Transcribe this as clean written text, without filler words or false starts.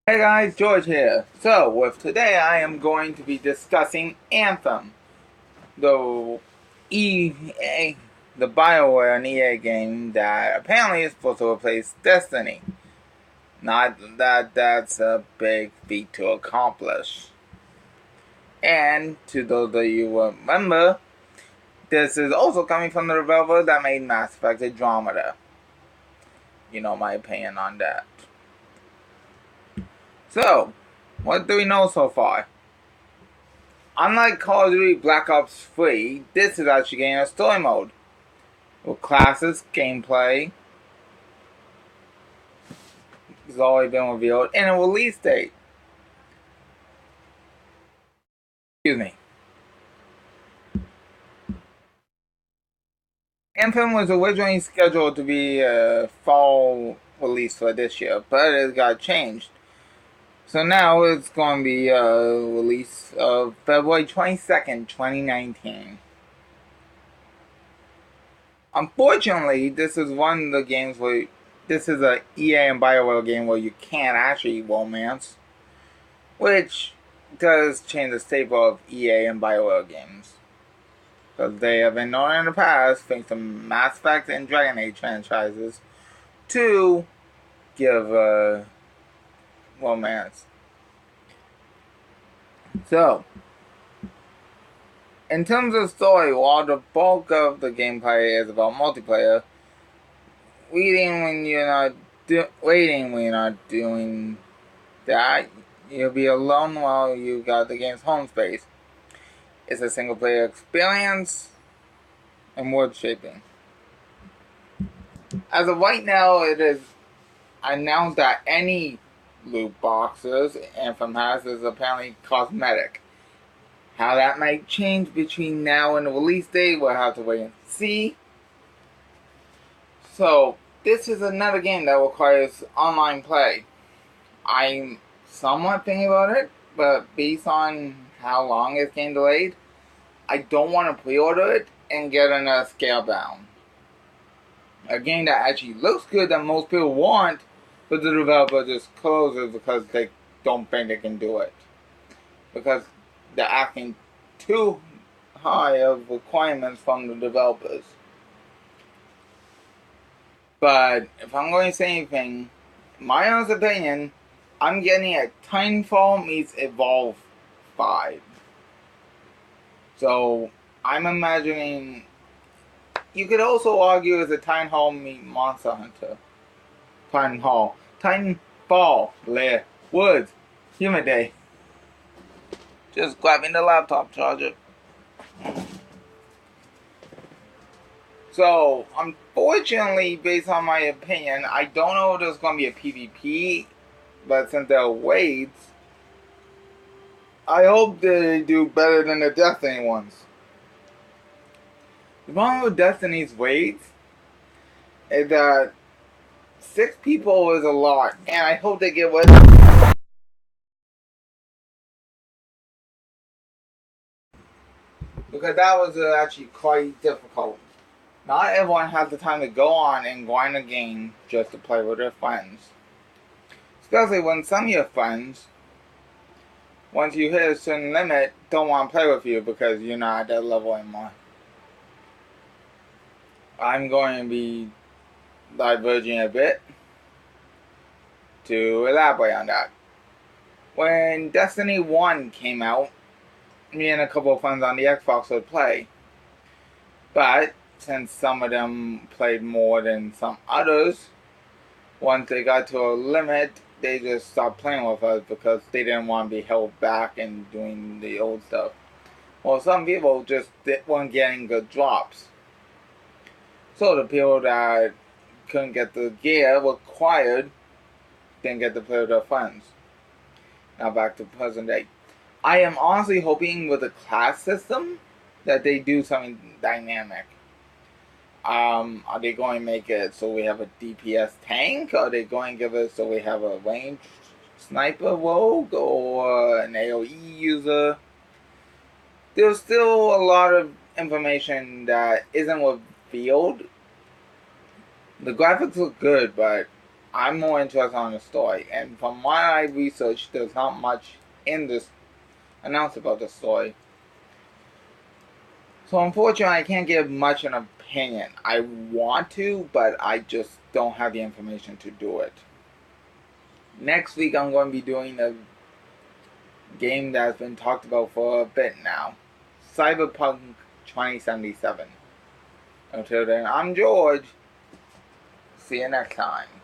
Hey guys, George here. So, with today I am going to be discussing Anthem, the EA, the BioWare and EA game that apparently is supposed to replace Destiny. Not that that's a big feat to accomplish. And to those of you who remember, this is also coming from the developer that made Mass Effect Andromeda. You know my opinion on that. So, what do we know so far? Unlike Call of Duty Black Ops 3, this is actually getting a story mode with classes, gameplay. It's already been revealed, and a release date. Excuse me. Anthem was originally scheduled to be a fall release for this year, but it got changed. So now it's going to be a release of February 22nd, 2019. Unfortunately, this is one of the games where this is a EA and BioWare game where you can't actually romance, which does change the staple of EA and BioWare games. Because they have been known in the past, thanks to Mass Effect and Dragon Age franchises, to give romance. So, in terms of story, while the bulk of the gameplay is about multiplayer, waiting when you're not doing that, you'll be alone while you got the game's home space. It's a single player experience and world shaping. As of right now, it is announced that any loot boxes Anthem has is apparently cosmetic. How that might change between now and the release date, we'll have to wait and see. So, this is another game that requires online play. I'm somewhat thinking about it, but based on how long it's getting delayed, I don't want to pre-order it and get another Scalebound. A game that actually looks good that most people want, but the developer just closes because they don't think they can do it. Because they're asking too high of requirements from the developers. But if I'm going to say anything, my honest opinion, I'm getting a Titanfall meets Evolve 5. So, I'm imagining, you could also argue as a Titanfall meet Monster Hunter. Titanfall, Blair, Woods, Human Day. Just grabbing the laptop charger. So, unfortunately, based on my opinion, I don't know if there's going to be a PvP, but since there are raids, I hope they do better than the Destiny ones. The problem with Destiny's raids is that 6 people is a lot, and I hope they get rid of it. Because that was actually quite difficult. Not everyone has the time to go on and grind a game just to play with their friends. Especially when some of your friends, once you hit a certain limit, don't want to play with you because you're not at that level anymore. I'm going to be diverging a bit to elaborate on that. When Destiny 1 came out, me and a couple of friends on the Xbox would play. But since some of them played more than some others, once they got to a limit, they just stopped playing with us because they didn't want to be held back and doing the old stuff. Well, some people just weren't getting good drops. So the people that couldn't get the gear required didn't get to play with their friends. Now back to present day. I am honestly hoping with the class system that they do something dynamic. Are they going to make it so we have a DPS tank? Are they going to give us so we have a ranged sniper rogue or an AoE user? There's still a lot of information that isn't revealed. The graphics look good, but I'm more interested on the story, and from what I researched, there's not much in this announced about the story. So unfortunately, I can't give much an opinion. I want to, but I just don't have the information to do it. Next week, I'm going to be doing a game that's been talked about for a bit now. Cyberpunk 2077. Until then, I'm George. See you next time.